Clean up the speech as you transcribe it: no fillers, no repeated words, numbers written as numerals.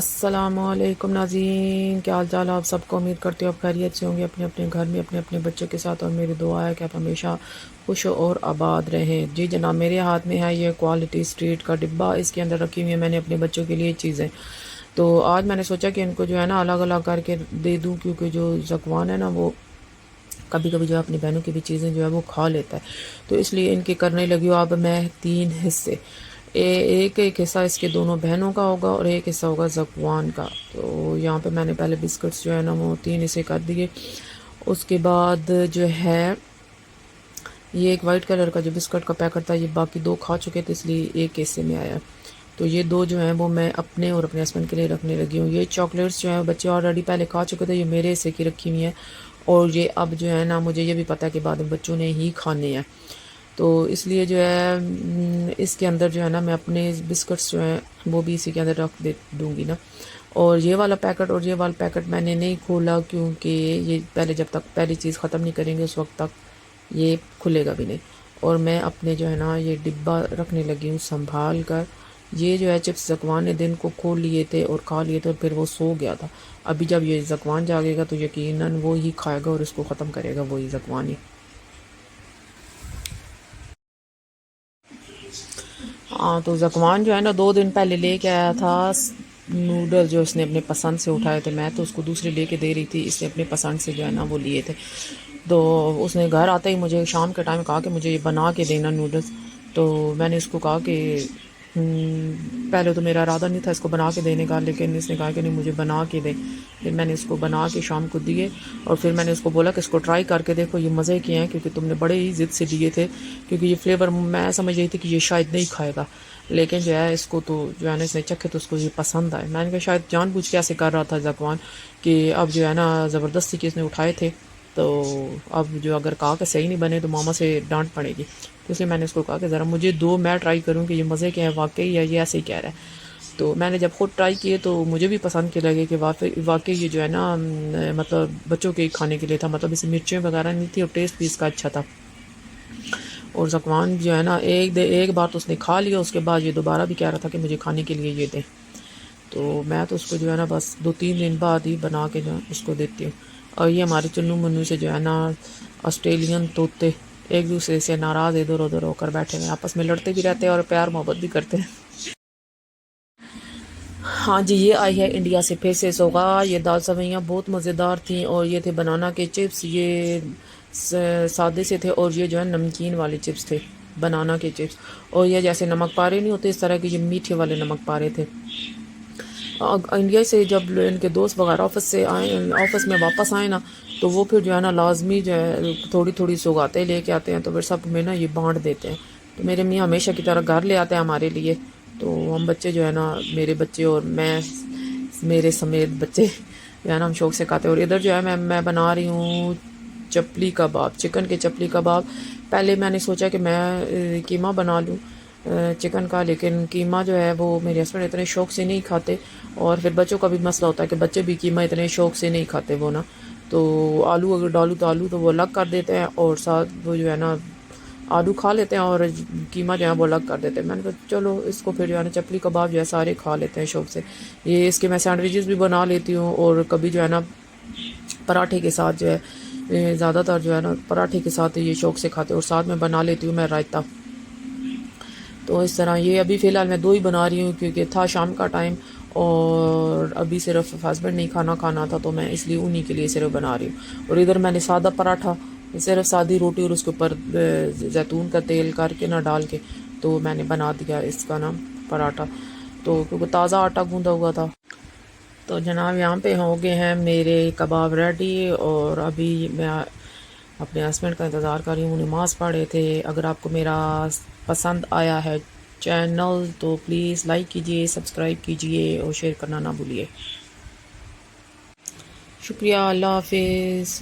अस्सलामुअलैकुम नाज़रीन, क्या हाल चाल आप सबको। उम्मीद करती हूँ आप खैरियत से होंगे अपने अपने घर में अपने अपने बच्चों के साथ। और मेरी दुआ है कि आप हमेशा खुश और आबाद रहें। जी जनाब, मेरे हाथ में है ये क्वालिटी स्ट्रीट का डिब्बा। इसके अंदर रखी हुई है मैंने अपने बच्चों के लिए चीज़ें। तो आज मैंने सोचा कि इनको जो है ना अलग अलग करके दे दूँ, क्योंकि जो ज़कवान है ना वो कभी कभी जो है अपनी बहनों की भी चीज़ें जो है वो खा लेता है। तो इसलिए इनके करने लगी हूँ अब मैं 3 हिस्से। एक एक हिस्सा इसके दोनों बहनों का होगा और एक हिस्सा होगा ज़कवान का। तो यहाँ पे मैंने पहले बिस्किट्स जो है ना वो 3 हिस्से कर दिए। उसके बाद जो है ये एक वाइट कलर का जो बिस्किट का पैकेट था, ये बाकी 2 खा चुके थे इसलिए एक हिस्से में आया। तो ये 2 जो हैं वो मैं अपने और अपने हस्बैंड के लिए रखने लगी हूँ। ये चॉकलेट्स जो हैं बच्चे ऑलरेडी पहले खा चुके थे, ये मेरे हिस्से की रखी हुई हैं। और ये अब जो है ना मुझे ये भी पता है कि बाद में बच्चों ने ही खाने हैं। तो इसलिए जो है इसके अंदर जो है ना मैं अपने बिस्किट्स जो हैं वो भी इसी के अंदर रख दे दूँगी ना। और ये वाला पैकेट और ये वाला पैकेट मैंने नहीं खोला, क्योंकि ये पहले जब तक पहली चीज़ ख़त्म नहीं करेंगे उस वक्त तक ये खुलेगा भी नहीं। और मैं अपने जो है ना ये डिब्बा रखने लगी हूँ संभाल कर। ये जो है चिप्स ज़कवान ने दिन को खोल लिए थे और खा लिए थे और फिर वो सो गया था। अभी जब ये ज़कवान जागेगा तो यकीनन वो ही खाएगा और इसको ख़त्म करेगा वही ज़कवान ही। हाँ, तो ज़कवान जो है ना 2 दिन पहले लेके आया था नूडल, जो उसने अपने पसंद से उठाए थे। मैं तो उसको दूसरे लेके दे रही थी, इसने अपने पसंद से जो है ना वो लिए थे। तो उसने घर आते ही मुझे शाम के टाइम कहा कि मुझे ये बना के देना नूडल्स। तो मैंने इसको कहा कि पहले तो मेरा इरादा नहीं था इसको बना के देने का, लेकिन इसने कहा कि नहीं मुझे बना के दे। फिर मैंने इसको बना के शाम को दिए और फिर मैंने उसको बोला कि इसको ट्राई करके देखो, ये मज़े के हैं, क्योंकि तुमने बड़े ही ज़िद से दिए थे। क्योंकि ये फ्लेवर मैं समझ रही थी कि ये शायद नहीं खाएगा, लेकिन जो है इसको तो जो है ना इसने चखे तो उसको ये पसंद आए। मैंने कहा शायद जानबूझ के ऐसे कर रहा था ज़कवान कि अब जो है ना ज़बरदस्ती के इसने उठाए थे। तो अब जो अगर कहा कि सही नहीं बने तो मामा से डांट पड़ेगी। तो इसलिए मैंने उसको कहा कि ज़रा मुझे दो, मैं ट्राई करूँ कि ये मज़े के हैं वाकई या ये ऐसे ही कह रहा है। तो मैंने जब खुद ट्राई किए तो मुझे भी पसंद के लगे कि वाकई ये जो है ना मतलब बच्चों के खाने के लिए था। मतलब इसमें मिर्चें वगैरह नहीं थी और टेस्ट भी इसका अच्छा था। और ज़कवान जो है ना एक बार तो उसने खा लिया, उसके बाद ये दोबारा भी कह रहा था कि मुझे खाने के लिए ये दें। तो मैं तो उसको जो है ना बस 2-3 दिन बाद ही बना के जो उसको देती हूँ। और ये हमारे चुन्नू मुन्नू से जो है ना ऑस्ट्रेलियन तोते एक दूसरे से नाराज़ इधर उधर होकर बैठे हुए आपस में लड़ते भी रहते हैं और प्यार मोहब्बत भी करते हैं। हाँ जी, ये आई है इंडिया से फिर से सोगा। ये दाल सवैयाँ बहुत मज़ेदार थी और ये थे बनाना के चिप्स। ये सादे से थे और ये जो है नमकीन वाले चिप्स थे, बनाना के चिप्स। और ये जैसे नमक पारे नहीं होते इस तरह के ये मीठे वाले नमक पारे थे। इंडिया से जब इनके दोस्त वगैरह ऑफिस से आए, ऑफिस में वापस आए ना, तो वो फिर जो है ना लाजमी जो है थोड़ी थोड़ी सौगातें लेके आते हैं, तो फिर सब में ना ये बांट देते हैं। तो मेरे मियाँ हमेशा की तरह घर ले आते हैं हमारे लिए। तो हम बच्चे जो है ना, मेरे बच्चे और मैं, मेरे समेत बच्चे जो है ना हम शौक से खाते हैं। और इधर जो है मैं बना रही हूँ चपली कबाब, चिकन के चपली कबाब। पहले मैंने सोचा कि मैं कीमा बना लूँ चिकन का, लेकिन कीमा जो है वो मेरे हस्बैंड इतने शौक से नहीं खाते। और फिर बच्चों का भी मसला होता है कि बच्चे भी कीमा इतने शौक से नहीं खाते वो ना। तो आलू अगर डालूँ तो आलू तो वो अलग कर देते हैं और साथ वो जो है ना आलू खा लेते हैं और कीमा जो है वो अलग कर देते हैं। मैंने कहा चलो इसको फिर जो है ना चपली कबाब जो है सारे खा लेते हैं शौक से। ये इसके मैं सैंडविचेस भी बना लेती हूँ और कभी जो है ना पराठे के साथ जो है ज़्यादातर जो है ना पराठे के साथ ये शौक से खाते हैं। और साथ में बना लेती हूँ मैं रायता। तो इस तरह ये अभी फ़िलहाल मैं 2 ही बना रही हूँ क्योंकि था शाम का टाइम और अभी सिर्फ हस्बैंड नहीं खाना खाना था, तो मैं इसलिए उन्हीं के लिए सिर्फ बना रही हूँ। और इधर मैंने सादा पराठा, सिर्फ सादी रोटी और उसके ऊपर जैतून का तेल करके ना डाल के तो मैंने बना दिया इसका ना पराठा। तो क्योंकि ताज़ा आटा गूंदा हुआ था। तो जनाब यहाँ पे हो गए हैं मेरे कबाब रेडी और अभी मैं अपने हस्बैंड का इंतज़ार कर रही हूँ। नमाज़ पढ़े थे। अगर आपको मेरा पसंद आया है चैनल तो प्लीज़ लाइक कीजिए, सब्सक्राइब कीजिए और शेयर करना ना भूलिए। शुक्रिया, अल्लाह हाफिज़।